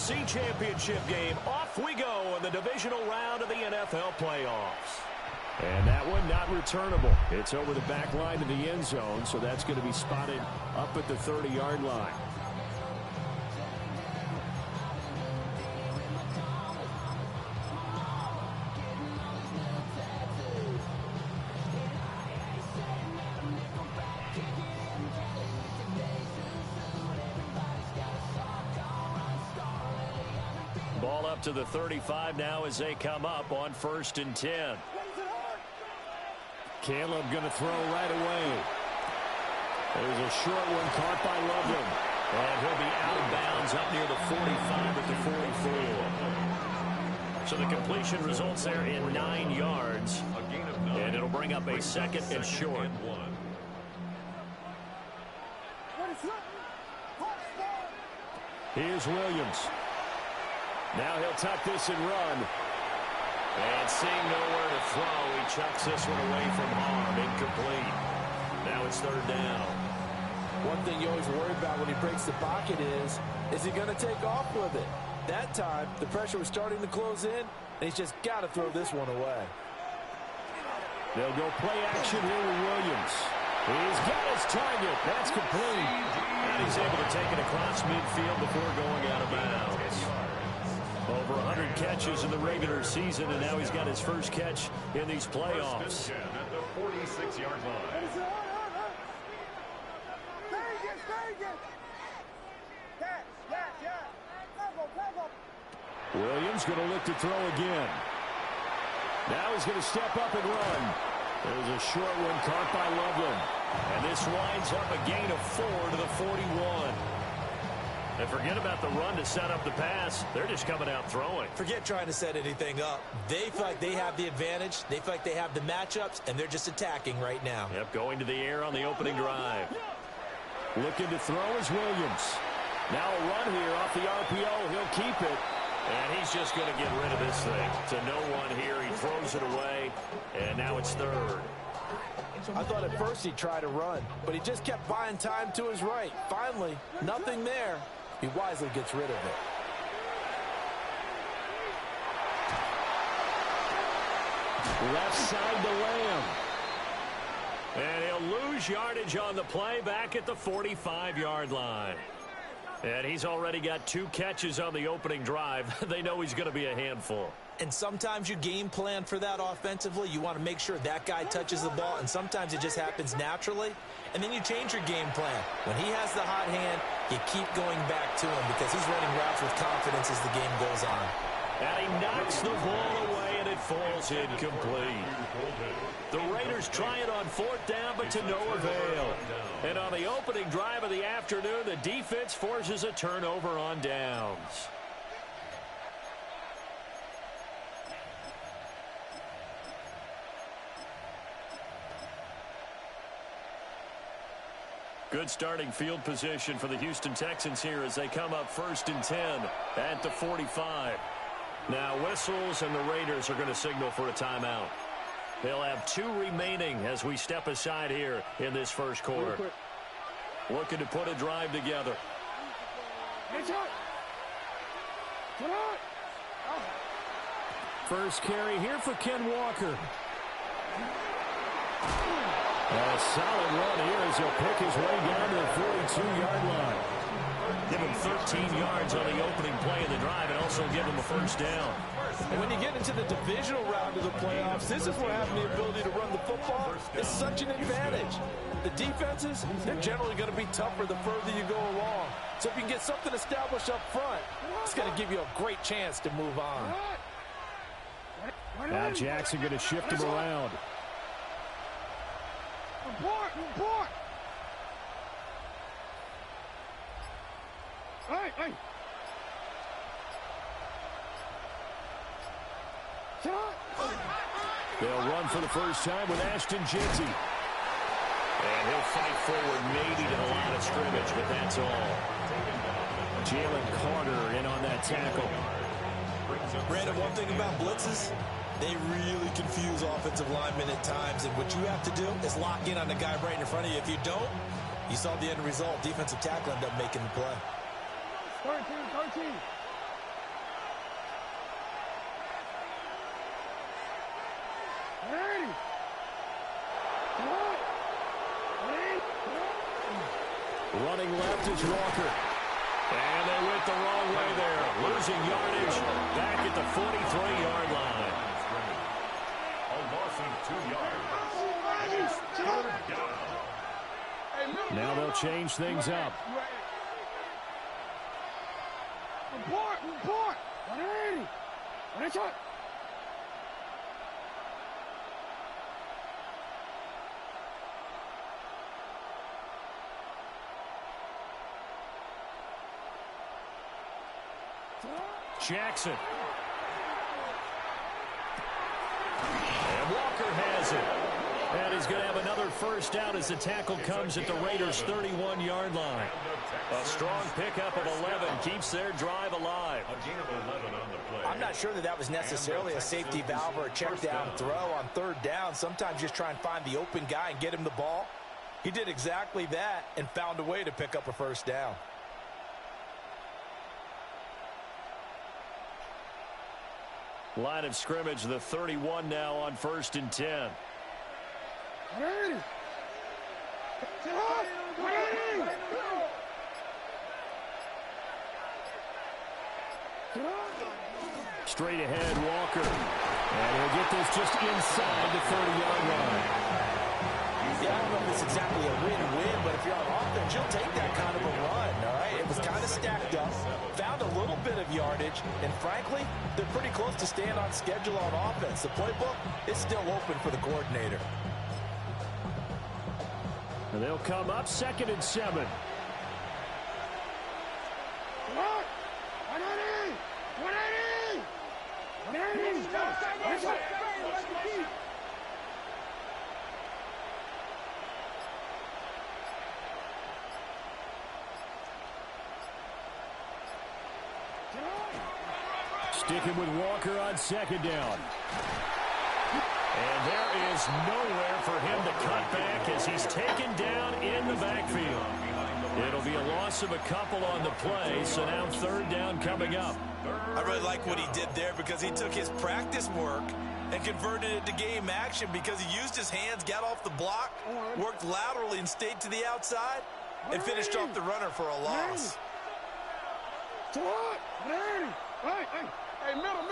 AFC Championship game. Off we go in the divisional round of the NFL playoffs. And that one not returnable. It's over the back line to the end zone, so that's going to be spotted up at the 30-yard line. Ball up to the 35 now as they come up on 1st and 10. Caleb going to throw right away. There's a short one caught by Loveland. And he'll be out of bounds up near the 45 at the 44. So the completion results there in 9 yards. And it'll bring up a 2nd and short. Here's Williams. Now he'll tuck this and run. And seeing nowhere to throw, he chucks this one away from harm. Incomplete. Now it's 3rd down. One thing you always worry about when he breaks the pocket is he going to take off with it? That time, the pressure was starting to close in, and he's just got to throw this one away. They'll go play action here with Williams. He's got his target. That's complete. And he's able to take it across midfield before going out of bounds. Over 100 catches in the regular season, and now he's got his first catch in these playoffs. At the 46-yard line. Williams going to look to throw again. Now he's going to step up and run. There's a short one caught by Loveland. And this winds up a gain of 4 to the 41. And forget about the run to set up the pass. They're just coming out throwing. Forget trying to set anything up. They feel like they have the advantage. They feel like they have the matchups, and they're just attacking right now. Yep, going to the air on the opening drive. Looking to throw is Williams. Now a run here off the RPO. He'll keep it. And he's just going to get rid of this thing. To no one here. He throws it away. And now it's 3rd. I thought at first he'd try to run, but he just kept buying time to his right. Finally, nothing there. He wisely gets rid of it. Left side to Lamb. And he'll lose yardage on the play back at the 45-yard line. And he's already got 2 catches on the opening drive. They know he's going to be a handful. And sometimes you game plan for that offensively. You want to make sure that guy touches the ball, and sometimes it just happens naturally. And then you change your game plan. When he has the hot hand, you keep going back to him because he's running routes with confidence as the game goes on. And he knocks the ball away, and it falls incomplete. The Raiders try it on 4th down, but to no avail. And on the opening drive of the afternoon, the defense forces a turnover on downs. Good starting field position for the Houston Texans here as they come up 1st and 10 at the 45. Now whistles, and the Raiders are going to signal for a timeout. They'll have 2 remaining as we step aside here in this first quarter. Looking to put a drive together. First carry here for Ken Walker. A solid run here as he'll pick his way down to the 42-yard line. Give him 13 yards on the opening play of the drive and also give him a first down. And when you get into the divisional round of the playoffs, this is where having the ability to run the football is such an advantage. The defenses, they're generally going to be tougher the further you go along. So if you can get something established up front, it's going to give you a great chance to move on. Now Jackson going to shift him around. They'll run for the first time with Ashton Jeanty. And he'll fight forward maybe to the line of scrimmage, but that's all. Jalen Carter in on that tackle. Brandon, one thing about blitzes, they really confuse offensive linemen at times, and what you have to do is lock in on the guy right in front of you. If you don't, you saw the end result. Defensive tackle ended up making the play. 13. Running left is Walker. And they went the wrong way there. Losing yardage back at the 43-yard line. A loss of 2 yards. And it's 3rd down. Now they'll change things up. Report. 180. 180. Jackson. And Walker has it. And he's going to have another first down as the tackle comes at the Raiders' 31-yard line. A strong pickup of 11 keeps their drive alive. A gain of 11 on the play. I'm not sure that was necessarily a safety valve or a check down throw on 3rd down. Sometimes just try and find the open guy and get him the ball. He did exactly that and found a way to pick up a first down. Line of scrimmage, the 31 now on 1st and 10. 180. Straight ahead, Walker. And he'll get this just inside the 30-yard line. Yeah, I don't know if it's exactly a win-win, but if you're on offense, you'll take that kind of a run, all right? It was kind of stacked up, found a little bit of yardage, and frankly, they're pretty close to staying on schedule on offense. The playbook is still open for the coordinator. And they'll come up 2nd and 7. 180. 180. 180. Sticking with Walker on 2nd down. And there is nowhere for him to cut back as he's taken down in the backfield. It'll be a loss of a couple on the play, so now 3rd down coming up. I really like what he did there because he took his practice work and converted it to game action because he used his hands, got off the block, worked laterally and stayed to the outside, and finished off the runner for a loss. Hey, middle.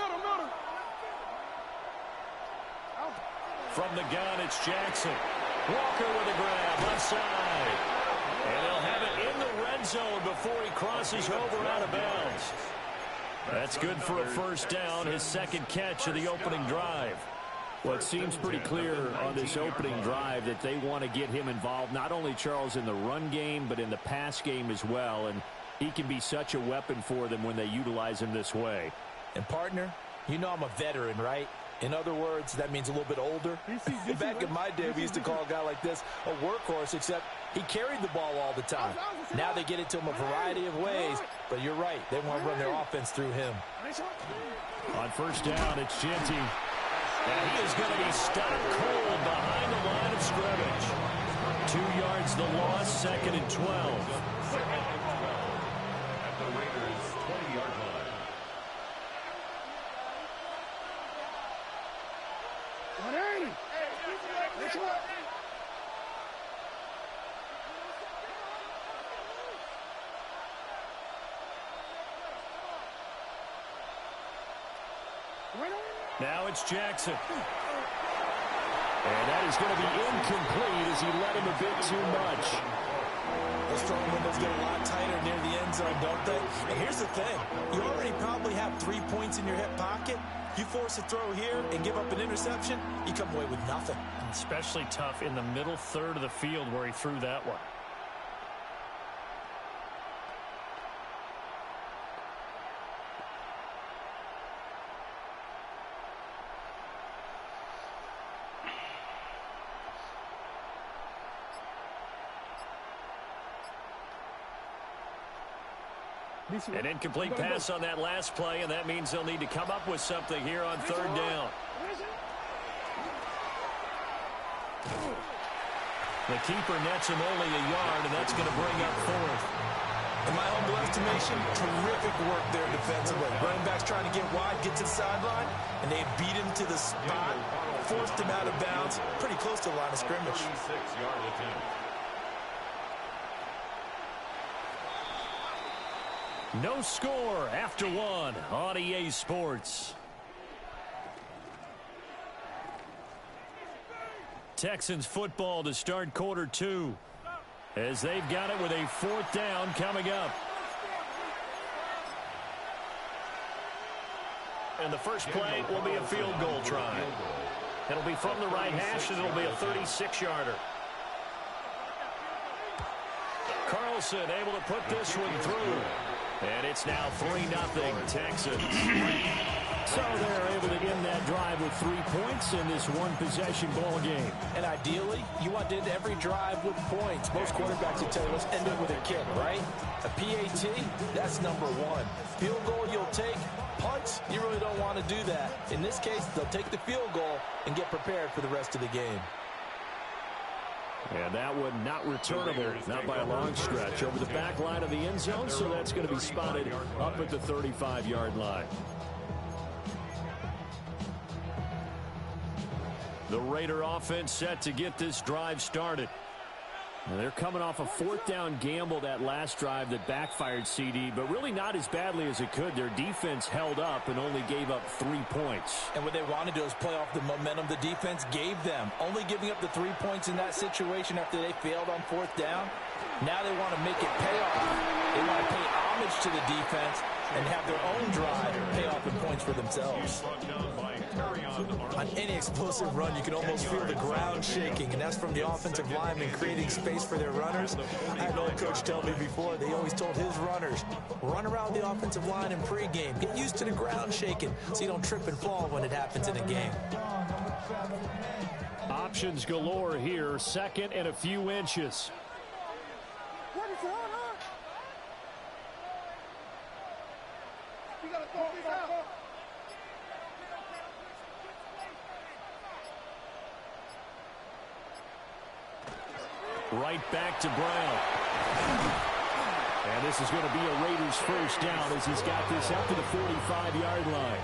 From the gun, it's Jackson. Walker with a grab, left side. And he'll have it in the red zone before he crosses over out of bounds. That's good for a first down, his 2nd catch of the opening drive. Well, it seems pretty clear on this opening drive that they want to get him involved, not only, Charles, in the run game, but in the pass game as well. And he can be such a weapon for them when they utilize him this way. And, partner, you know I'm a veteran, right? In other words, that means a little bit older. Back in my day, we used to call a guy like this a workhorse, except he carried the ball all the time. Now they get it to him a variety of ways, but you're right. They want to run their offense through him. On 1st down, it's Genty. And he is going to be stopped cold behind the line of scrimmage. 2 yards the loss, 2nd and 12. At the Raiders' 20-yard line. 180. Now it's Jackson. And that is going to be incomplete as he let him a bit too much. Those throwing windows get a lot tighter near the end zone, don't they? And here's the thing. You already probably have 3 points in your hip pocket. You force a throw here and give up an interception, you come away with nothing. Especially tough in the middle third of the field where he threw that one. An incomplete pass on that last play, and that means they'll need to come up with something here on 3rd down. The keeper nets him only a yard, and that's going to bring up 4th. In my humble estimation, terrific work there defensively. Running back's trying to get wide, get to the sideline, and they beat him to the spot, forced him out of bounds, pretty close to the line of scrimmage. 36-yard attempt. No score after one on EA Sports. Texans football to start quarter two, as they've got it with a 4th down coming up. And the first play will be a field goal try. It'll be from the right hash, and it'll be a 36-yarder. Carlson able to put this one through. And it's now 3-0 Texans. So they're able to end that drive with 3 points in this one-possession ball game. And ideally, you want to end every drive with points. Most quarterbacks will tell you, let's end it with a kick, right? A PAT, that's number one. Field goal you'll take. Punts, you really don't want to do that. In this case, they'll take the field goal and get prepared for the rest of the game. And that one not returnable, not by a long stretch, over the back line of the end zone, so that's going to be spotted up at the 35-yard line. The Raider offense set to get this drive started. And they're coming off a 4th down gamble that last drive that backfired, CD, but really not as badly as it could. Their defense held up and only gave up 3 points. And what they wanted to do is play off the momentum the defense gave them. Only giving up the 3 points in that situation after they failed on 4th down. Now they want to make it pay off. They want to pay homage to the defense and have their own drive pay off in points for themselves. On any explosive run, you can almost feel the ground shaking, and that's from the offensive linemen creating space for their runners. I had an old coach tell me before, they always told his runners, run around the offensive line in pregame. Get used to the ground shaking so you don't trip and fall when it happens in a game. Options galore here, 2nd and a few inches. Right back to Brown. And this is going to be a Raiders first down as he's got this up to the 45-yard line.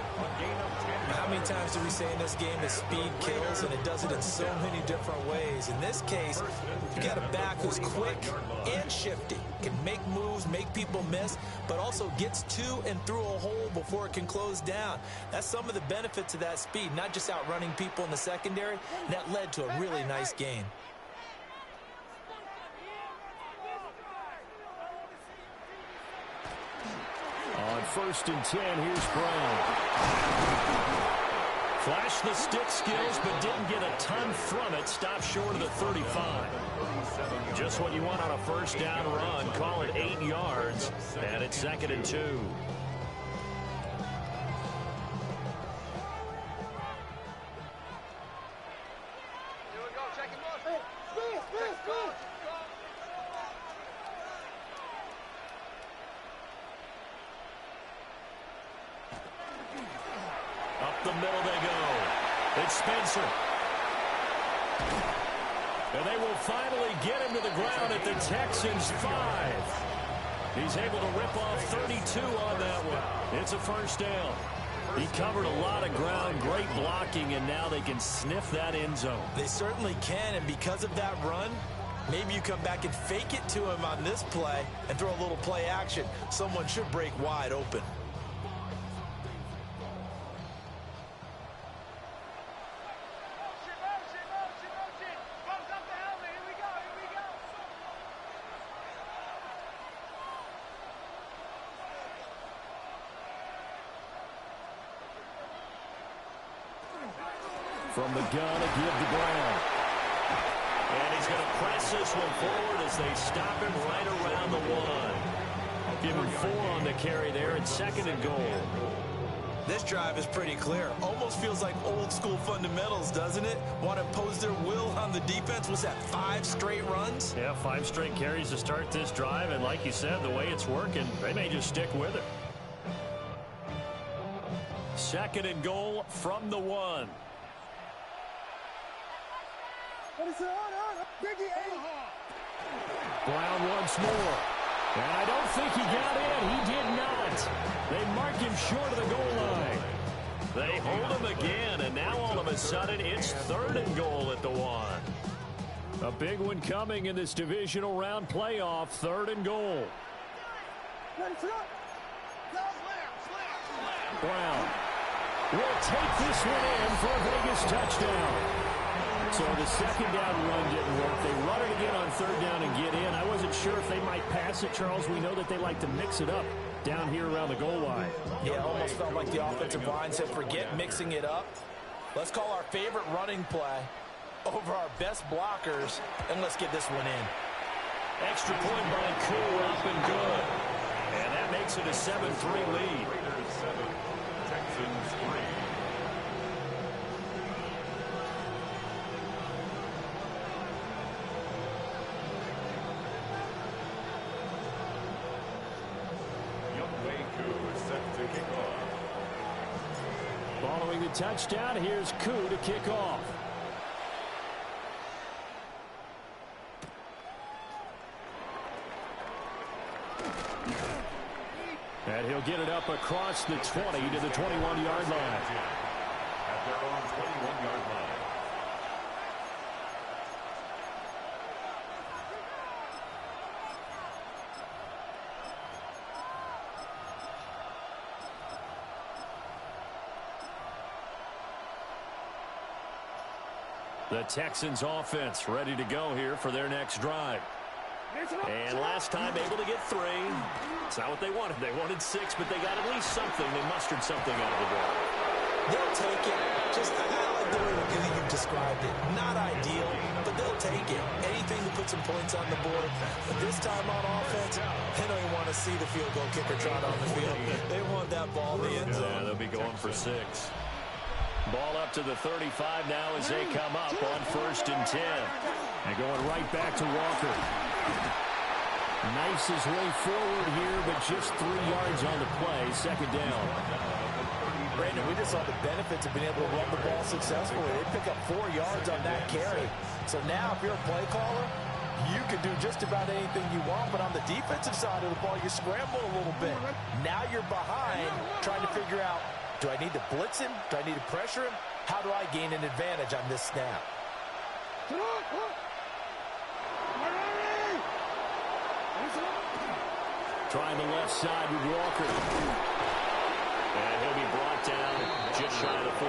How many times do we say in this game that speed kills, and it does it in so many different ways? In this case, you got a back who's quick and shifty, can make moves, make people miss, but also gets to and through a hole before it can close down. That's some of the benefits of that speed, not just outrunning people in the secondary. That led to a really nice gain. On 1st and 10, here's Brown. Flashed the stick skills, but didn't get a ton from it. Stopped short of the 35. Just what you want on a first down run. Call it 8 yards, and it's 2nd and 2. Here we go, check him out. Hey, spin. Up the middle they go. It's Spencer. And they will finally get him to the ground at the Texans 5. He's able to rip off 32 on that one. It's a first down. He covered a lot of ground, great blocking, and now they can sniff that end zone. They certainly can, and because of that run, maybe you come back and fake it to him on this play and throw a little play action. Someone should break wide open. From the gun to give to Brown. And he's going to press this one forward as they stop him right around the 1. Give him 4 on the carry there. It's 2nd and goal. This drive is pretty clear. Almost feels like old school fundamentals, doesn't it? Want to impose their will on the defense. Was that 5 straight runs? Yeah, 5 straight carries to start this drive. And like you said, the way it's working, they may just stick with it. 2nd and goal from the 1. Brown once more. And I don't think he got in. He did not. They mark him short of the goal line. They hold him again, and now all of a sudden it's 3rd and goal at the 1. A big one coming in this divisional round playoff. 3rd and goal. Brown will take this one in for a Vegas touchdown. So the second down run didn't work. They run it again on third down and get in. I wasn't sure if they might pass it, Charles. We know that they like to mix it up down here around the goal line. Yeah, almost felt like the offensive line said, forget mixing it up. Let's call our favorite running play over our best blockers, and let's get this one in. Extra point by Koo, up and good. And that makes it a 7-3 lead. Raiders 7, Texans 3. Following the touchdown, here's Koo to kick off. And he'll get it up across the 20 to the 21-yard line. At their own 21-yard line. The Texans offense ready to go here for their next drive. And last time able to get 3. It's not what they wanted. They wanted 6, but they got at least something. They mustered something out of the ball. They'll take it. Just, I like the way you've described it. Not ideal, but they'll take it. Anything to put some points on the board. But this time on offense, they don't even want to see the field goal kicker trot on the field. They want that ball in the end zone. Yeah, they'll be going for 6. Ball up to the 35 now as they come up on 1st and 10. And going right back to Walker. Knifes his way forward here, but just 3 yards on the play. Second down. Brandon, we just saw the benefits of being able to run the ball successfully. They pick up 4 yards on that carry. So now if you're a play caller, you can do just about anything you want, but on the defensive side of the ball, you scramble a little bit. Now you're behind, trying to figure out, do I need to blitz him? Do I need to pressure him? How do I gain an advantage on this snap? Trying the left side with Walker. And he'll be brought down just shy of the 45.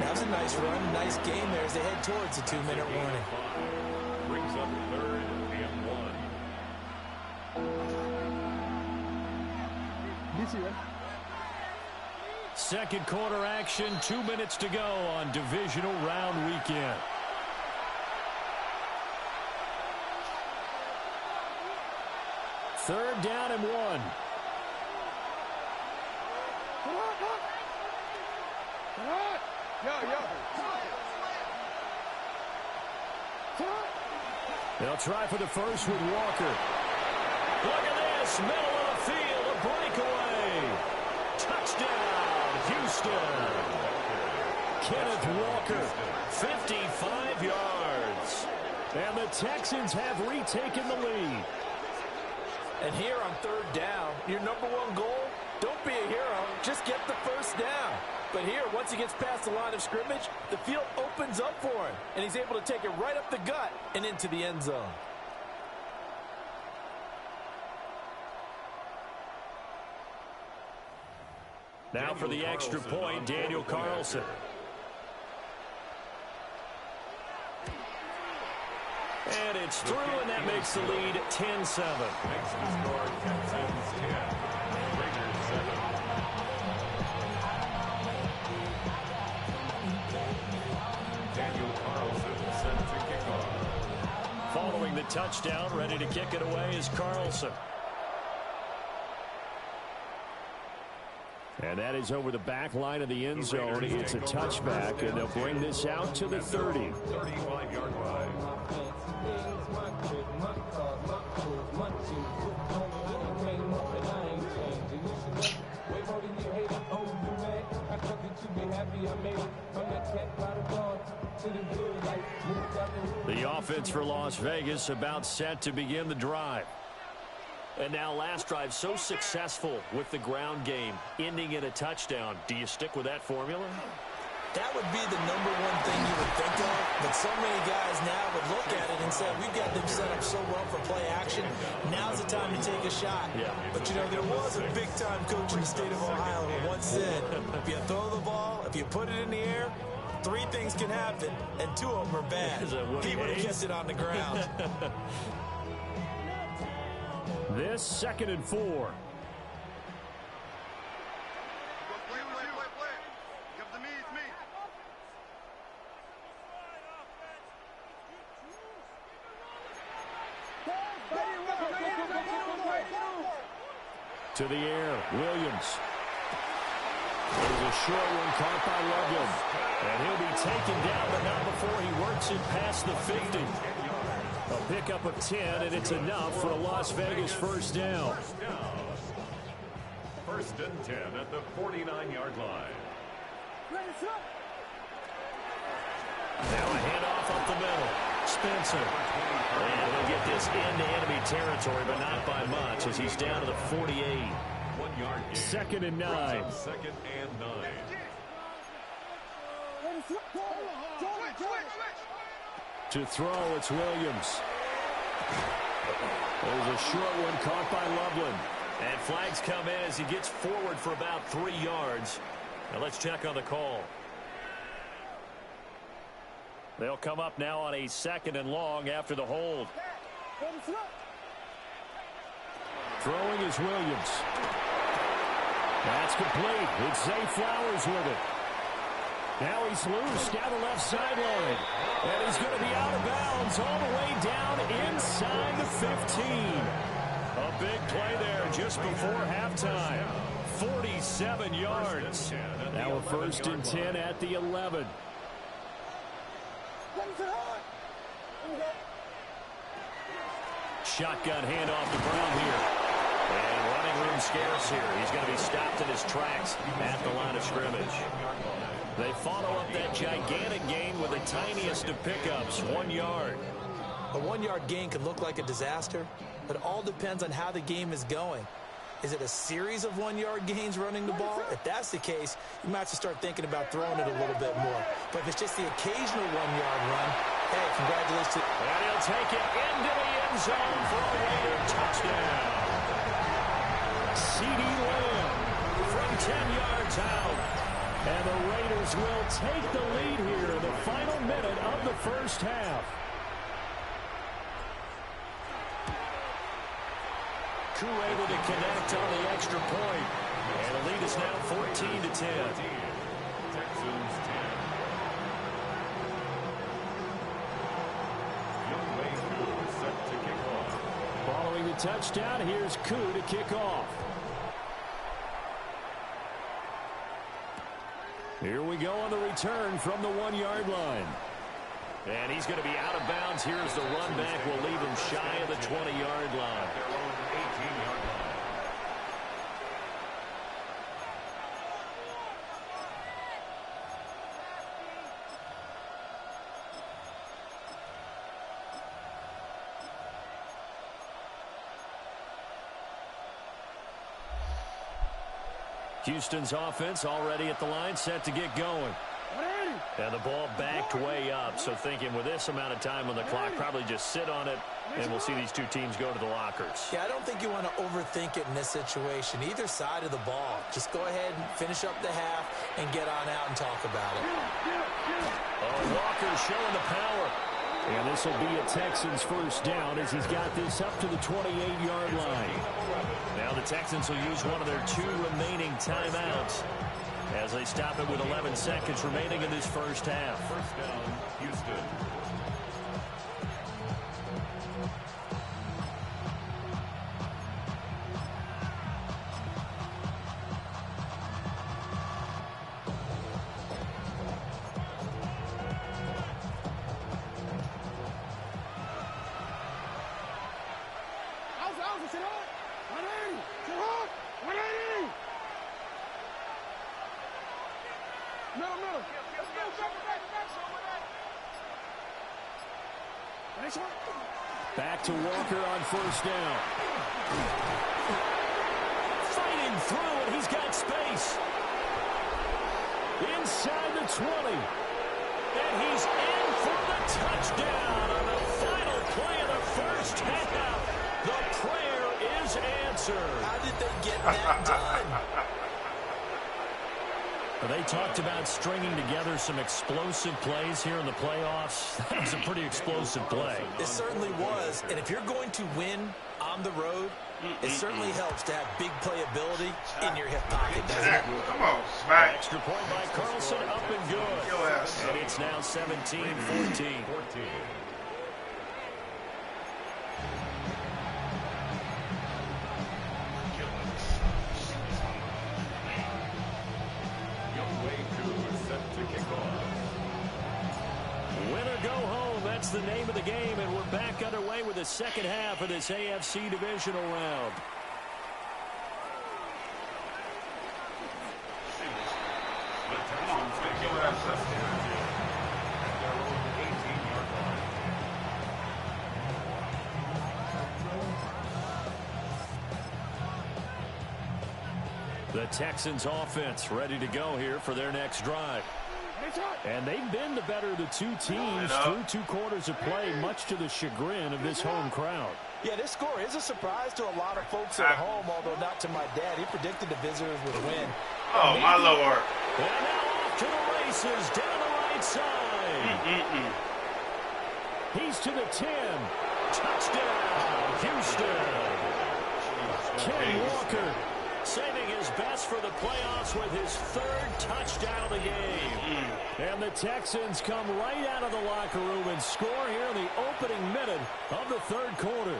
That was a nice run, nice game there as they head towards the 2-minute warning. Brings up 3rd and 1. Second quarter action, 2 minutes to go on divisional round weekend. Third down and 1. They'll try for the first with Walker. Look at this, middle of the field, a breakaway. Touchdown, Houston. Kenneth Walker, 55 yards. And the Texans have retaken the lead. And here on 3rd down, your #1 goal, don't be a hero, just get the first down. But here, once he gets past the line of scrimmage, the field opens up for him, and he's able to take it right up the gut and into the end zone. Now for the extra point, Daniel Carlson. And it's through, and that makes the lead 10-7. Makes the score Texans 10, Raiders 7. Daniel Carlson set to kick off. Following the touchdown, ready to kick it away is Carlson. And that is over the back line of the end zone. It's a touchback, and they'll bring this out to the 30. 35-yard line. The offense for Las Vegas about set to begin the drive. And now last drive so successful with the ground game, ending in a touchdown. Do you stick with that formula? That would be the number one thing you would think of, but so many guys now would look at it and say, we've got them set up so well for play action. Now's the time to take a shot. Yeah. But, you know, there was a big-time coach in the state of Ohio who once said, if you throw the ball, if you put it in the air, 3 things can happen, and 2 of them are bad. He would have kept it on the ground. This 2nd and 4. To the air, Williams. There's a short one caught by Loveland. And he'll be taken down, but not before he works it past the 50. A pickup of 10, and it's enough for a Las Vegas first down. 1st and 10 at the 49-yard line. Now a handoff up the middle. Spencer. And he'll get this into enemy territory, but not by much as he's down to the 48. 1-yard gain. 2nd and 9. 2nd and 9. To throw, it's Williams. There's a short one caught by Loveland. And flags come in as he gets forward for about 3 yards. Now let's check on the call. They'll come up now on a 2nd and long after the hold. Throwing is Williams. That's complete. It's Zay Flowers with it. Now he's loose down the left sideline. And he's going to be out of bounds all the way down inside the 15. A big play there just before halftime. 47 yards. Now a 1st and 10 at the 11. Shotgun handoff to Brown here. And running room scarce here. He's going to be stopped in his tracks at the line of scrimmage. They follow up that gigantic gain with the tiniest of pickups, 1 yard. A 1-yard gain could look like a disaster, but it all depends on how the game is going. Is it a series of 1-yard gains running the ball? If that's the case, you might have to start thinking about throwing it a little bit more. But if it's just the occasional 1-yard run, hey, congratulations. And he'll take it into the end zone for a Raider touchdown. CeeDee Lamb From 10 yards out. And the Raiders will take the lead here in the final minute of the first half. Koo able to connect on the extra point. And the lead is now 14-10. Texans 10. Youngway Koo set to kick off. Following the touchdown, here's Koo to kick off. Here we go on the return from the 1-yard line. And he's going to be out of bounds. Here's the run back. Will leave him shy of the 20-yard line. Their own 18-yard line. Houston's offense already at the line, set to get going. And the ball backed way up, so thinking with this amount of time on the clock, probably just sit on it, and we'll see these two teams go to the lockers. Yeah, I don't think you want to overthink it in this situation. Either side of the ball. Just go ahead and finish up the half and get on out and talk about it. Oh, Walker showing the power. And this will be a Texans first down as he's got this up to the 28-yard line. Now the Texans will use one of their 2 remaining timeouts as they stop it with 11 seconds remaining in this first half. First down, Houston. Back to Walker on first down. Fighting through, and he's got space. inside the 20. And he's in for the touchdown on the final play of the first half. The prayer is answered. How did they get that done? They talked about stringing together some explosive plays here in the playoffs. That was a pretty explosive play. It certainly was. And if you're going to win on the road, it certainly helps to have big playability in your hip pocket, doesn't it? Come on, smack. Extra point by Carlson, up and good. And it's now 17-14. That's the name of the game, and we're back underway with the second half of this AFC divisional round. The Texans offense ready to go here for their next drive. And they've been the better of the two teams through 2 quarters of play, much to the chagrin of this home crowd. Yeah, this score is a surprise to a lot of folks at home, although not to my dad. He predicted the visitors would win. Oh, my Lord. And now off to the races down the right side. He's to the 10. Touchdown, Houston. Ken Walker saving his best for the playoffs with his 3rd touchdown of the game. And the Texans come right out of the locker room and score here in the opening minute of the 3rd quarter.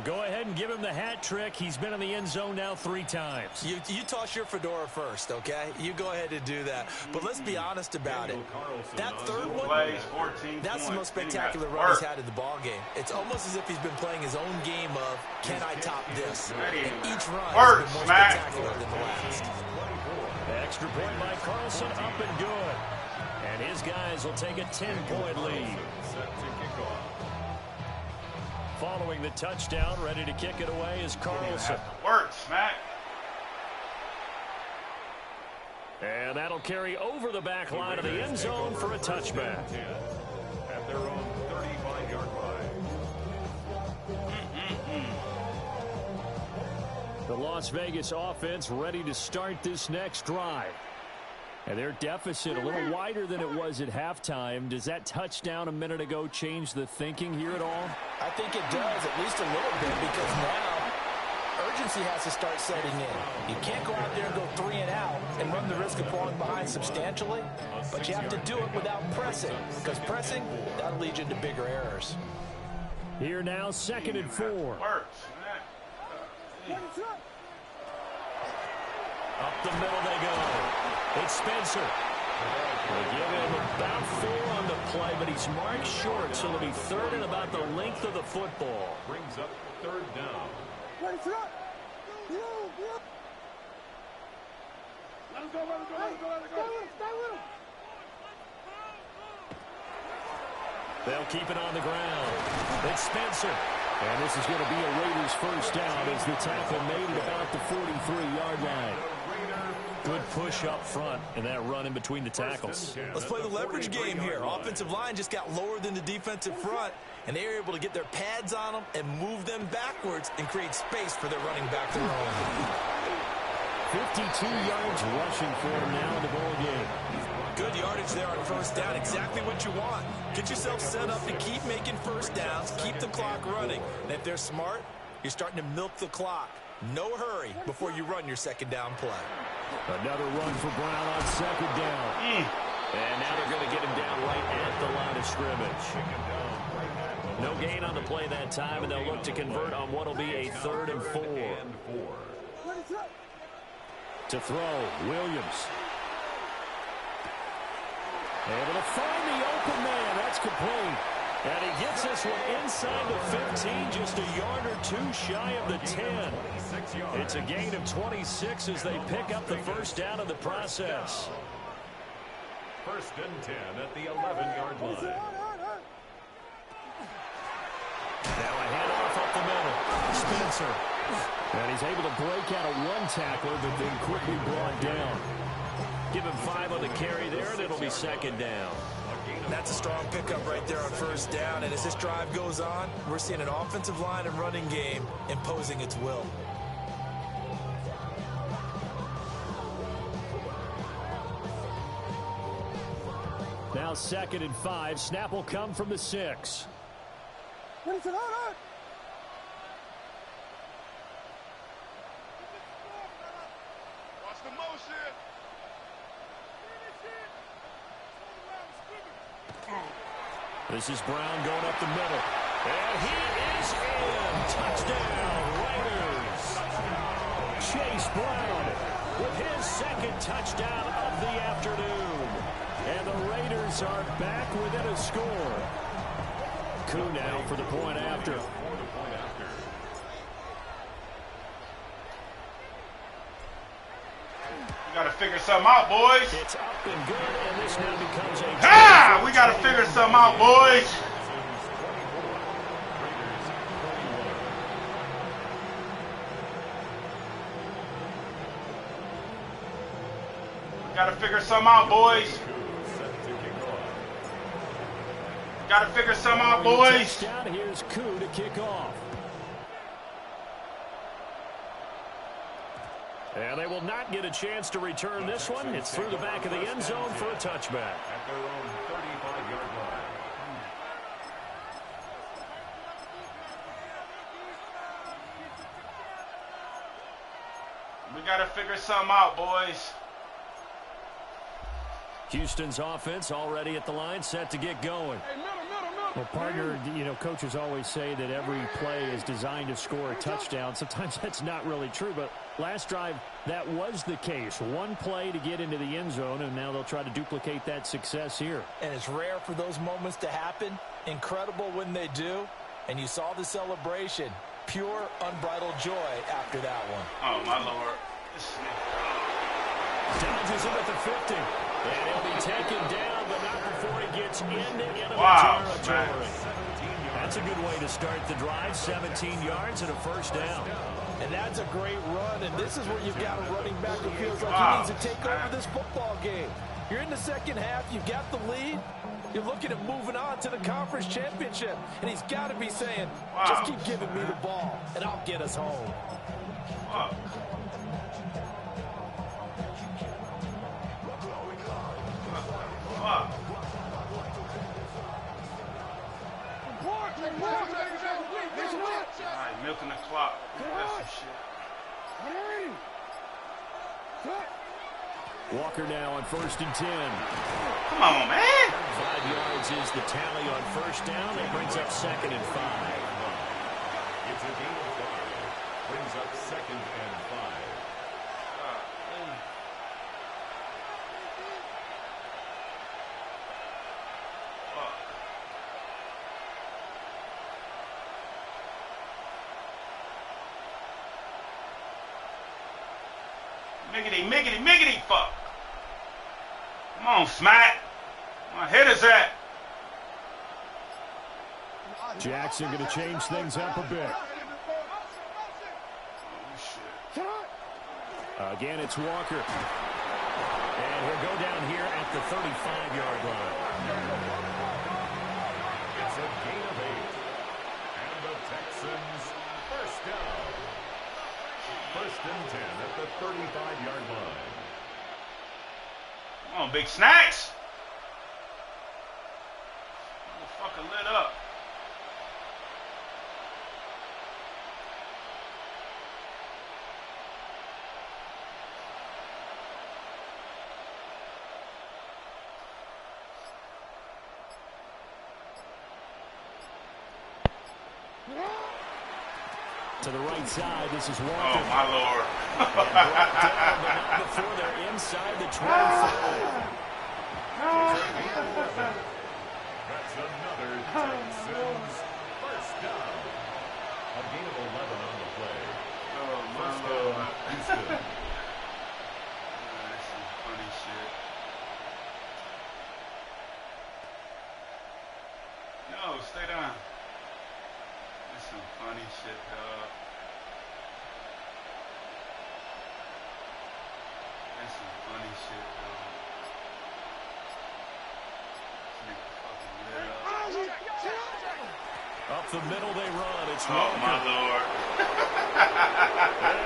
Go ahead and give him the hat trick. He's been in the end zone now 3 times. You toss your fedora first, okay? You go ahead and do that. But let's be honest about it. That 3rd one, that's the most spectacular run he's had in the ball game. It's almost as if he's been playing his own game of, can I top this? And each run has been more spectacular than the last. Extra point by Carlson, up and good. And his guys will take a 10-point lead. Following the touchdown, ready to kick it away is Carlson. Work, smack. And that'll carry over the back line of the end zone for a touchback. At their own 35-yard line. The Las Vegas offense ready to start this next drive. And their deficit a little wider than it was at halftime. Does that touchdown a minute ago change the thinking here at all? I think it does, at least a little bit, because now urgency has to start setting in. You can't go out there and go 3 and out and run the risk of falling behind substantially, but you have to do it without pressing, because pressing, that'll lead you into bigger errors. Here now, 2nd and 4. Up the middle they go. It's Spencer. They give him about 4 on the play, but he's marked short, so it'll be 3rd and about the length of the football. Brings up 3rd down. Let him go, let him go, let him go, let him go. Stay with him. They'll keep it on the ground. It's Spencer. And this is going to be a Raiders first down as the tackle made at about the 43-yard line. Good push up front in that run in between the tackles. Let's play the leverage game here. Offensive line just got lower than the defensive front, and they were able to get their pads on them and move them backwards and create space for their running back to run. 52 yards rushing for him now in the ball game. Good yardage there on first down. Exactly what you want. Get yourself set up to keep making first downs, keep the clock running. And if they're smart, you're starting to milk the clock. No hurry before you run your second down play. Another run for Brown on 2nd down. And now they're going to get him down right at the line of scrimmage. No gain on the play that time, and they'll look to convert on what will be a 3rd and 4. To throw, Williams. Able to find the open man. That's complete. And he gets this one inside the 15, just a yard or 2 shy of the 10. It's a gain of 26 as they pick up the first down in the process. 1st and 10 at the 11-yard line. Now a handoff up the middle. Spencer. And he's able to break out of one tackler, but then quickly brought down. Give him 5 on the carry there, and it'll be second down. That's a strong pickup right there on first down. And as this drive goes on, we're seeing an offensive line and running game imposing its will. Now 2nd and 5. Snap will come from the 6. Watch the motion. This is Brown going up the middle. And he is in. Touchdown, Raiders. Chase Brown with his 2nd touchdown of the afternoon. And the Raiders are back within a score. Koo now for the point after. We got to figure something out, boys. It's up and good, and this now becomes a... Ah! We got to figure something out, boys. We got to figure something out, boys. Got to figure something out, boys. Touchdown. Here's Koo to kick off. And they will not get a chance to return this one. It's through the back of the end zone for a touchback. At their own 35-yard line. We got to figure something out, boys. Houston's offense already at the line, set to get going. Well, partner, you know, coaches always say that every play is designed to score a touchdown. Sometimes that's not really true, but last drive, that was the case. One play to get into the end zone, and now they'll try to duplicate that success here. And it's rare for those moments to happen. Incredible when they do. And you saw the celebration. Pure, unbridled joy after that one. Oh, my Lord. Dodges him at the 50. And he'll be taken down, but not before he gets into enemy territory. That's a good way to start the drive. 17 yards and a first down. And that's a great run. And this is where you've got a running back who feels like he needs to take over this football game. You're in the second half. You've got the lead. You're looking at moving on to the conference championship. And he's got to be saying, just keep giving me the ball, and I'll get us home. Wow. Wow. Alright, milking the clock. That's some shit. Walker now on 1st and 10. Come on, man. 5 yards is the tally on first down. That brings up 2nd and 5. It's a gain of 5. Brings up 2nd and 5. Miggity, miggity, miggity, fuck. Come on, Smack. My head is at. Jackson going to change things up a bit. Again, it's Walker. And he'll go down here at the 35-yard line. It's a gain of 8. And the Texans first down. 1st and 10 at the 35-yard line. Come on, Big Snacks. Motherfucker lit up. To the right side, this is Walker. Oh, my Lord. And brought down, but not before they're inside the 25. That's another Texans first down. A gain of 11 on the play. Oh, my First Lord. down, Houston. That's some funny shit. No, stay down. That's some funny shit, dog. That's some funny shit, Up the middle they run. It's oh, Walker. my Lord.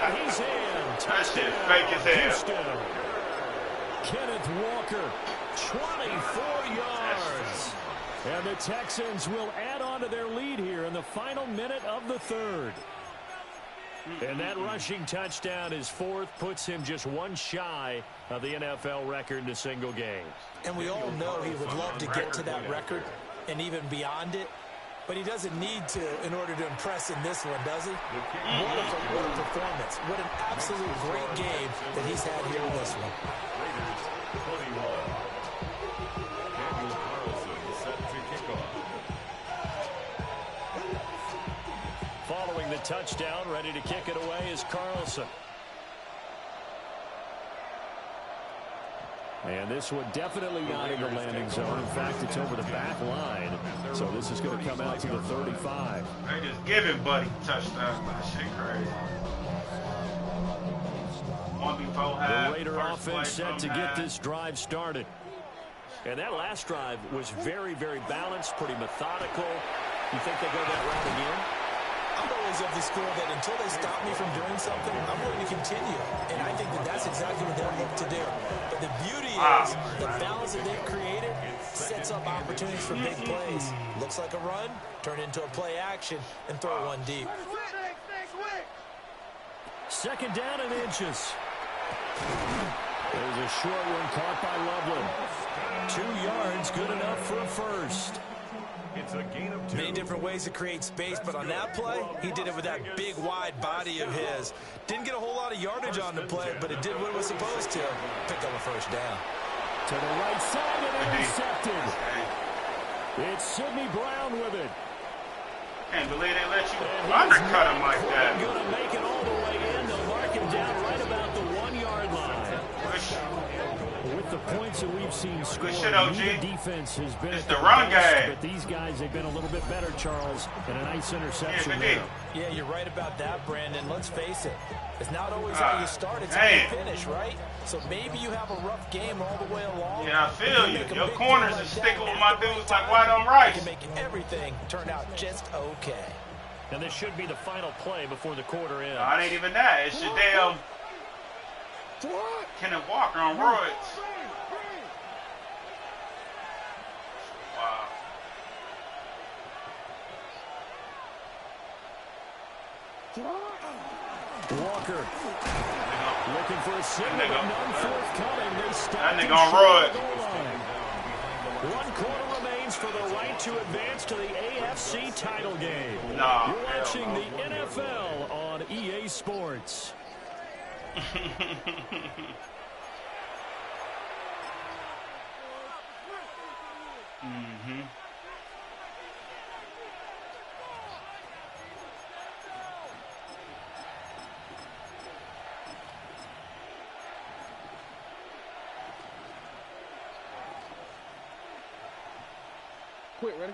And he's in. That shit fake as hell. Houston. Kenneth Walker, 24 yards. And the Texans will add on to their lead here in the final minute of the third. And that rushing touchdown, his fourth, puts him just one shy of the NFL record in a single game. And we all know he would love to get to that record and even beyond it. But he doesn't need to in order to impress in this one, does he? What a performance. What an absolute great game that he's had here in this one. Raiders 21. Daniel Carlson set to kick off. Following the touchdown, ready to kick it away is Carlson. And this one definitely not in the landing zone. In fact, it's over the back line. So this is going to come out to the 35. They just giving Buddy touchdown. That shit crazy. One before half. The Raider offense set to get this drive started. And that last drive was very, very balanced, pretty methodical. You think they go that route again? I'm always of the school that until they stop me from doing something, I'm going to continue. And I think that that's exactly what they'll look to do. But the beauty is the balance that they've created sets up opportunities for big plays. Looks like a run, turn into a play action, and throw one deep. Second down and inches. There's a short one caught by Loveland. 2 yards, good enough for a first. It's a gain of 2. Many different ways to create space, but on that play, he did it with that big, wide body of his. Didn't get a whole lot of yardage on the play, but it did what it was supposed to. Picked up a first down. To the right side and intercepted. It's Sidney Brown with it. Can't believe they let you undercut him like that. Going to make it all the way in. They'll mark him down right about the 1-yard line. With the points that we've seen scored, the defense has been it's the run game. But these guys have been a little bit better, Charles, and a nice interception there. Yeah, you're right about that, Brandon. Let's face it. It's not always how you start, it's how you finish, right? So maybe you have a rough game all the way along. Yeah, I feel you. Your corners are sticking with my dudes like white on rice. You can make everything turn out just okay. And this should be the final play before the quarter ends. No, it ain't even that. It's your damn Kenneth Walker on roids. Wow. Walker looking for a signal, but none forthcoming. They stop that nigga on roids. 1 quarter remains for the right to advance to the AFC title game. Nah, you're watching the NFL on EA Sports. Mm-hmm. Quick, ready?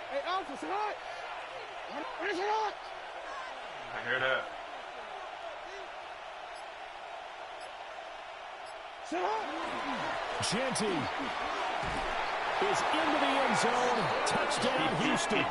Hey, Alpha, sit hot! Where's it hot? I hear that. Sit hot! Genty is into the end zone. Touchdown, Houston.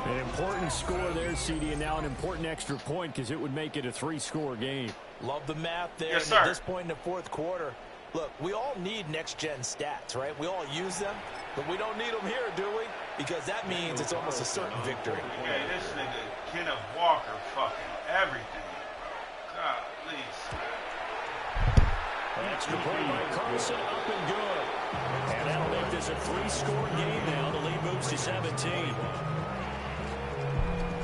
An important score there, CD, and now an important extra point because it would make it a 3-score game. Love the math there. Yes, At this point in the fourth quarter, look, we all need next-gen stats, right? We all use them, but we don't need them here, do we? Because that means it's almost a certain victory. Okay, this nigga Kenneth Walker fucking everything. God, please. Extra point by Carlson, up and good. And that'll make this a 3-score game now. The lead moves to 17.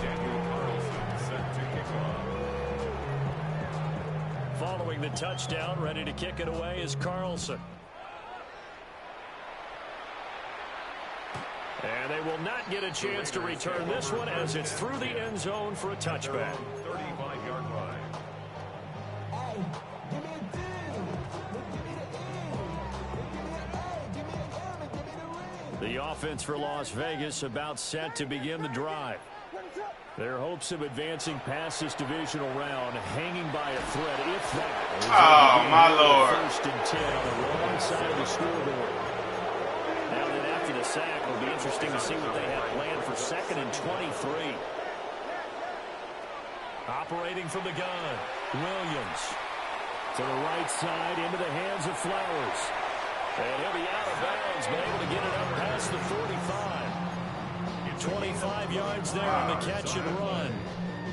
Daniel Carlson set to kick off. Following the touchdown, ready to kick it away is Carlson. And they will not get a chance to return this one as it's through the end zone for a touchback. 35-yard line. The offense for Las Vegas about set to begin the drive. Their hopes of advancing past this divisional round hanging by a thread, if that. Oh, my Lord. First and 10 on the wrong side of the scoreboard. Now then, after the sack, it'll be interesting to see what they have planned for 2nd and 23. Operating from the gun, Williams. To the right side, into the hands of Flowers. And he'll be out of bounds, but able to get it up past the 45. 25 yards there on the catch and run.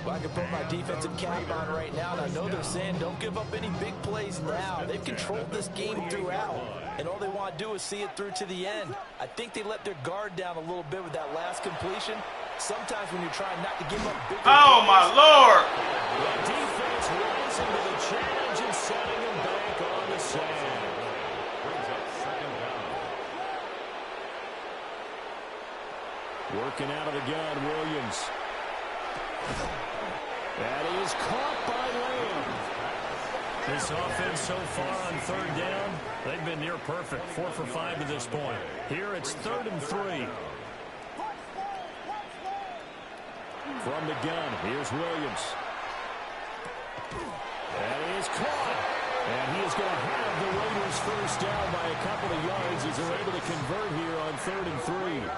Well, I can put my defensive cap on right now, and I know they're saying don't give up any big plays now. They've controlled this game throughout, and all they want to do is see it through to the end. I think they let their guard down a little bit with that last completion. Sometimes when you're trying not to give up big plays. Oh, my Lord. The defense rising to the challenge and setting them back on the sand. Brings up 2nd down. Working out of the gun, Williams. That is caught by Lamb. This offense so far on 3rd down, they've been near perfect. 4 for 5 to this point. Here it's 3rd and 3. From the gun, here's Williams. That is caught. And he is going to have the Raiders first down by a couple of yards as they're able to convert here on 3rd and 3.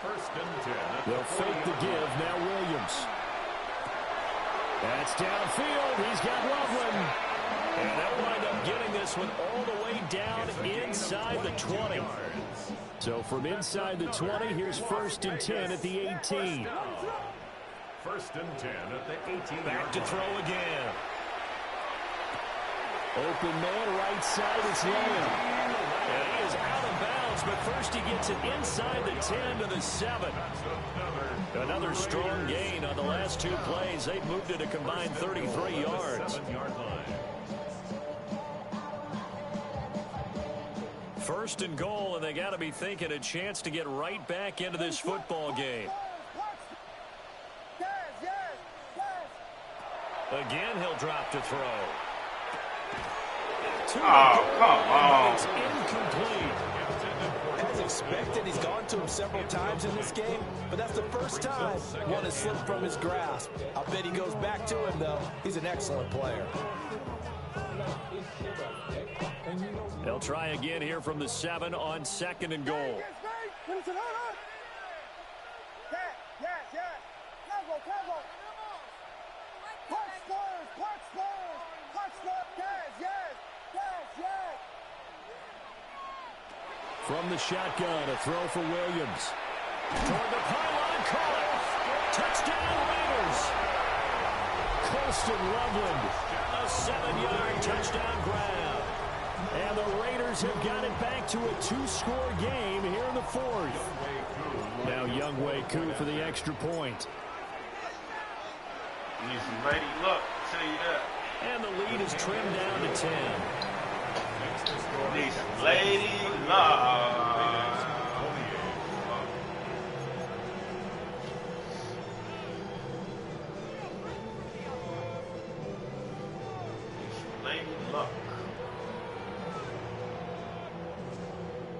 First and 10. They'll fake the give. Now Williams. That's downfield. He's got Loveland. And they'll wind up getting this one all the way down inside the 20. So from inside the 20, here's 1st and 10 at the 18. First and 10 at the 18. Back to throw again. Open man, right side, it's Lamb. And he is out of bounds, but first he gets it inside the 10 to the 7. Another strong gain on the last 2 plays. They've moved it a combined 33 yards. 7-yard line. 1st and goal, and they got to be thinking a chance to get right back into this football game. Again, he'll drop to throw. Oh, come on. It's incomplete. As expected, he's gone to him several times in this game, but that's the first time one has slipped from his grasp. I bet he goes back to him, though. He's an excellent player. They'll try again here from the 7 on 2nd and goal. From the shotgun, a throw for Williams. Toward the pylon, caught. Touchdown, Raiders. Colston Loveland, a 7-yard touchdown grab. And the Raiders have got it back to a 2-score game here in the 4th. Now Younghoe Koo for the extra point. Need some lady luck, I'll tell you that. And the lead is trimmed down to 10. Need some lady luck. Luck.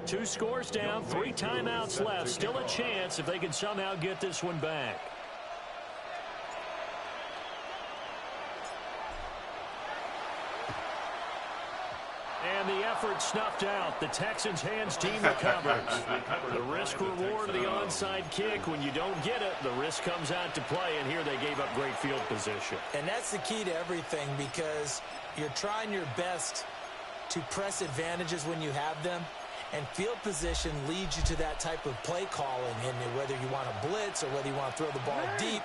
2 scores down, 3 timeouts left. Still a chance if they can somehow get this one back. And the effort snuffed out. The Texans' hands team recovers. The risk reward of the onside kick. When you don't get it, the risk comes out to play, and here they gave up great field position. And that's the key to everything, because you're trying your best to press advantages when you have them, and field position leads you to that type of play calling. And whether you want to blitz or whether you want to throw the ball deep,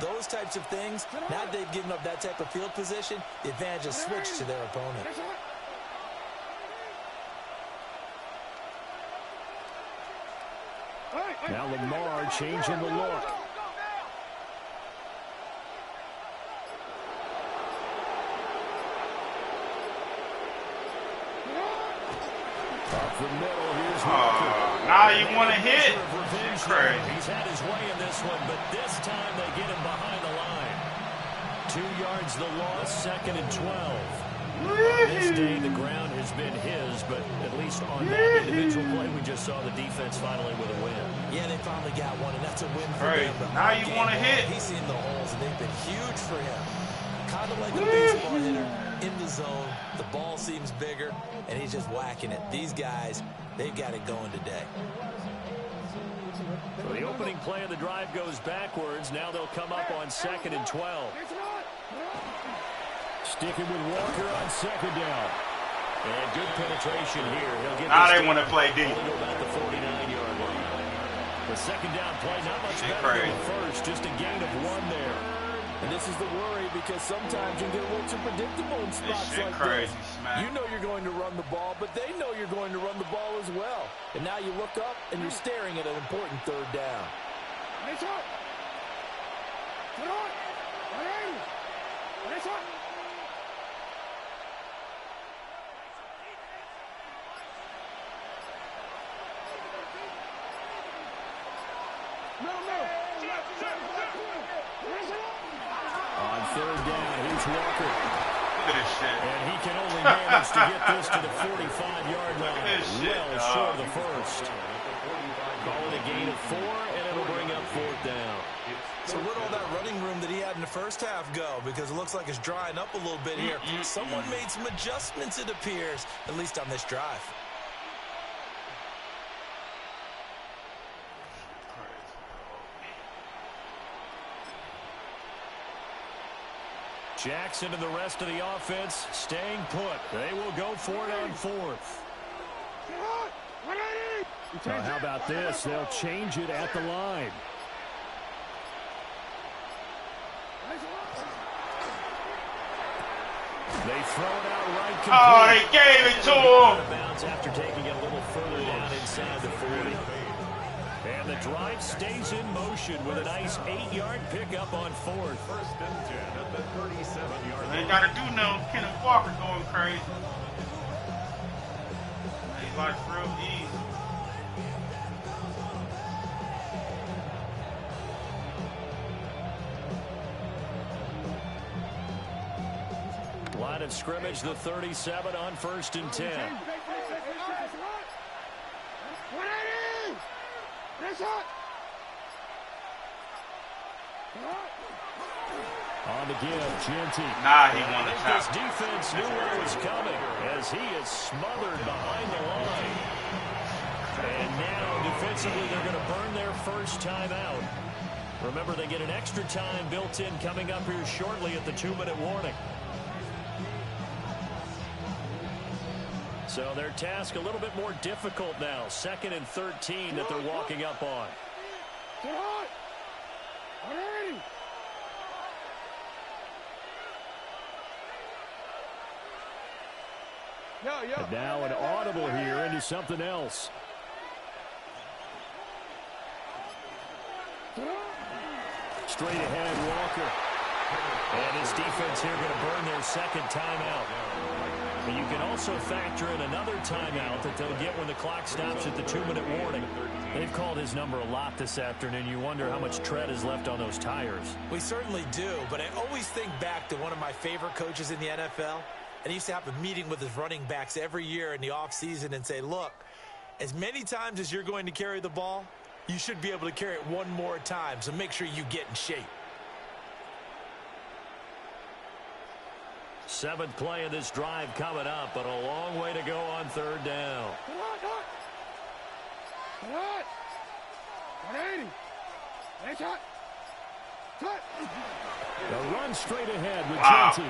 those types of things, now they've given up that type of field position, the advantage is switched to their opponent. Now Lamar changing the look. Up the middle, here's Walker. Now you want to hit? Crazy. He's had his way in this one, but this time they get him behind the line. 2 yards the loss, 2nd and 12. On this day, the ground has been his, but at least on that individual play, we just saw the defense finally with a win. Yeah, they finally got one, and that's a win for Right. them. But Now you want to hit. He's seen the holes, and they've been huge for him. Kind of like a baseball hitter in the zone. The ball seems bigger, and he's just whacking it. These guys, they've got it going today. So the opening play of the drive goes backwards. Now they'll come up on 2nd and 12. Sticking with Walker on 2nd down. And good penetration here. He'll get Now they want to play deep. Only go about the 49-yard line. The 2nd down play, not much better than the first. Just a gain of 1 there. And this is the worry because sometimes you get a little too predictable in spots like crazy, this. Smack. You know you're going to run the ball, but they know you're going to run the ball as well. And now you look up and you're staring at an important 3rd down. On 3rd down, here's Walker. Look at this shit. And he can only manage to get this to the 45-yard line. this shit, Well short of the first. Call it a gain of 4, and it'll bring up 4th down. So where'd all that running room that he had in the first half go? Because it looks like it's drying up a little bit here. Someone made some adjustments, it appears, at least on this drive. Jackson and the rest of the offense staying put. They will go for it on 4th. Now, how about this? They'll change it at the line. They throw it out right complete. Oh, they gave it to Out him. of bounds after taking it a little further down inside the 40. And the drive stays in motion with a nice 8-yard pickup on 4th. 1st and 10 at the 37-yard They line. got to do no Kenneth Walker going crazy. He's like real easy. Line of scrimmage, the 37 on 1st and 10. On the give, Genty. Nah, he won the This tackle. defense knew what was coming as he is smothered behind the line. And now, defensively, they're going to burn their first timeout. Remember, they get an extra time built in coming up here shortly at the 2-minute warning. So their task a little bit more difficult now. 2nd and 13 that they're walking up on. And now an audible here into something else. Straight ahead, Walker. And this defense here going to burn their 2nd timeout. And you can also factor in another timeout that they'll get when the clock stops at the 2-minute warning. They've called his number a lot this afternoon. You wonder how much tread is left on those tires. We certainly do, but I always think back to one of my favorite coaches in the NFL. And he used to have a meeting with his running backs every year in the offseason and say, look, as many times as you're going to carry the ball, you should be able to carry it one more time, so make sure you get in shape. 7th play of this drive coming up, but a long way to go on 3rd down. The run straight ahead with Wow. Genty.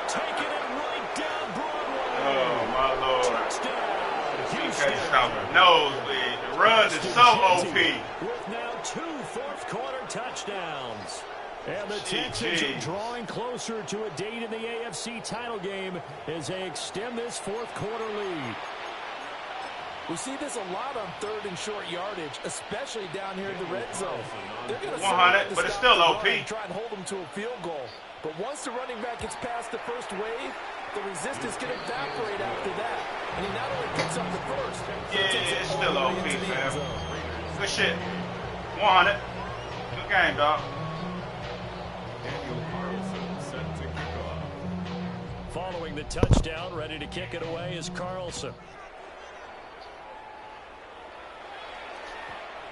Taking it right down Broadway. Oh, my Lord. Touchdown, He Houston. can't stop the nosebleed. The run is so OP. With now 2 fourth-quarter touchdowns. And the Texans are drawing closer to a date in the AFC title game as they extend this 4th-quarter lead. We see this a lot on 3rd and short yardage, especially down here in the red zone. They're going to 100, but it's still OP. try and hold them to a field goal. But once the running back gets past the first wave, the resistance can evaporate after that. And he not only picks up the first, he takes it Yeah, it's all still the way OP, into the end fam. zone. Good shit. 100. Good game, dog. Daniel Carlson set to kick off. Following throwing the touchdown. Ready to kick it away is Carlson.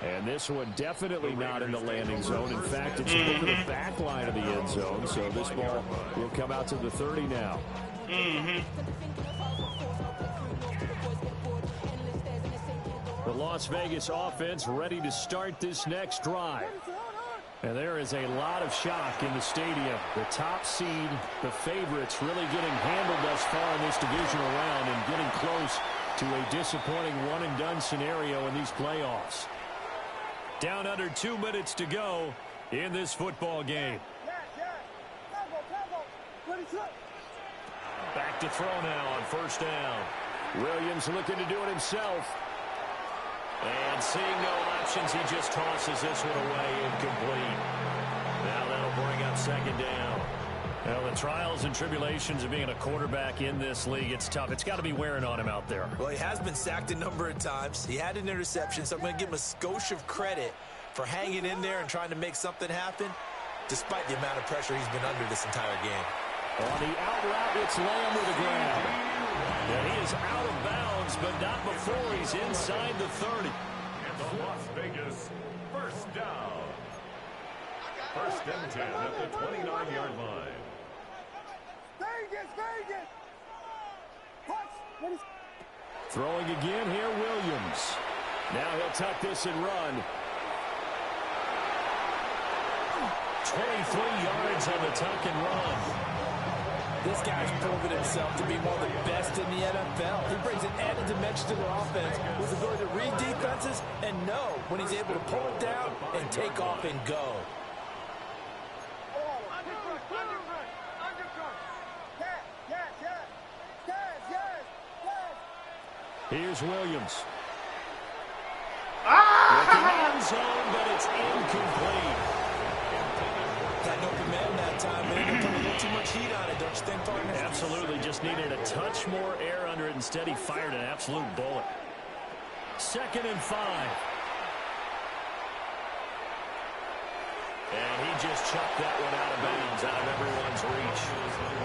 And this one definitely not in the landing zone. In fact, it's over the back line of the end zone. So this ball will come out to the 30 now. The Las Vegas offense ready to start this next drive. And there is a lot of shock in the stadium. The top seed, the favorites, really getting handled thus far in this divisional round and getting close to a disappointing one-and-done scenario in these playoffs. Down under 2 minutes to go in this football game. Back to throw now on first down. Williams looking to do it himself. And seeing no options, he just tosses this one away, incomplete. Now that'll bring up second down. Well, the trials and tribulations of being a quarterback in this league, it's tough. It's got to be wearing on him out there. Well, he has been sacked a number of times. He had an interception, so I'm going to give him a skosh of credit for hanging in there and trying to make something happen, despite the amount of pressure he's been under this entire game. On the out route, it's Lamb with a grab. And he is out of bounds, but not before he's inside the 30. It's Las Vegas first down. First and 10 at the 29-yard line. Vegas! What is... Throwing again here, Williams. Now he'll tuck this and run. 23 yards on the tuck and run. This guy's proven himself to be one of the best in the NFL. He brings an added dimension to their offense with the ability to read defenses and know when he's able to pull it down and take off and go. Here's Williams. Looking end zone, but it's incomplete. Got an open man that time, but he put a little too much heat on it, don't you think, partner? Absolutely, just needed a touch more air under it. Instead, he fired an absolute bullet. 2nd and 5. And he just chucked that one out of bounds, out of everyone's reach.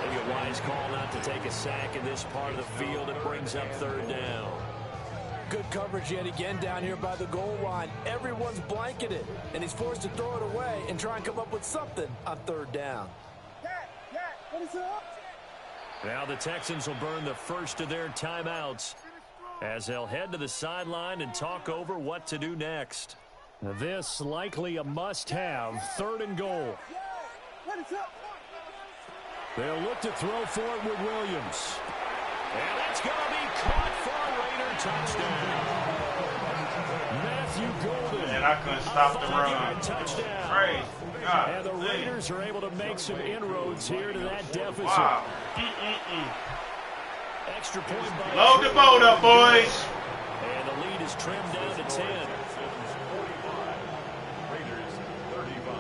Maybe a wise call not to take a sack in this part of the field. It brings up 3rd down. Good coverage yet again down here by the goal line. Everyone's blanketed, and he's forced to throw it away and try and come up with something on 3rd down. Now the Texans will burn the first of their timeouts as they'll head to the sideline and talk over what to do next. This likely a must-have, 3rd and goal. They'll look to throw for it with Williams. And that's going to be caught for a Raider touchdown. Matthew Golden. And I couldn't stop the run. Touchdown. Praise God. And the Raiders are able to make some inroads here to that deficit. Wow. Extra point by Load the boat up, boys. And the lead is trimmed down to 10. Raiders 35.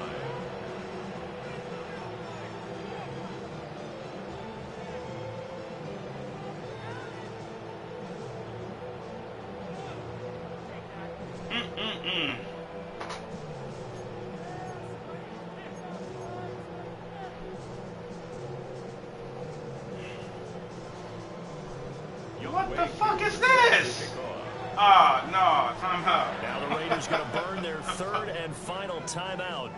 What the fuck is this? Ah, no, timeout. Now the Raiders going to burn their 3rd and final timeout.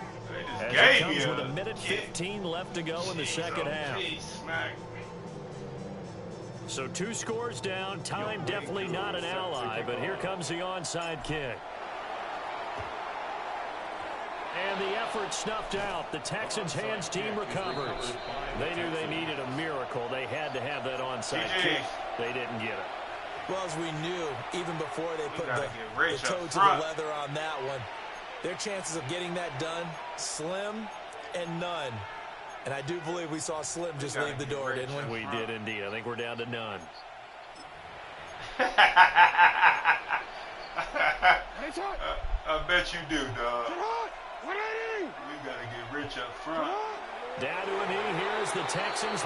As it Gave comes you with a 1:15 left to go in the second half. So 2 scores down. Time definitely not an ally, but here comes the onside kick. And the effort snuffed out. The Texans' hands team recovers. They knew they needed a miracle. They had to have that onside kick. They didn't get it. Well, as we knew, even before they put the toe to the leather on that one, their chances of getting that done, slim and none. And I do believe we saw Slim just leave the door, didn't we? We did indeed. I think we're down to none. I bet you do, dog. You got to get rich up front. Down to a knee. Here's the Texans.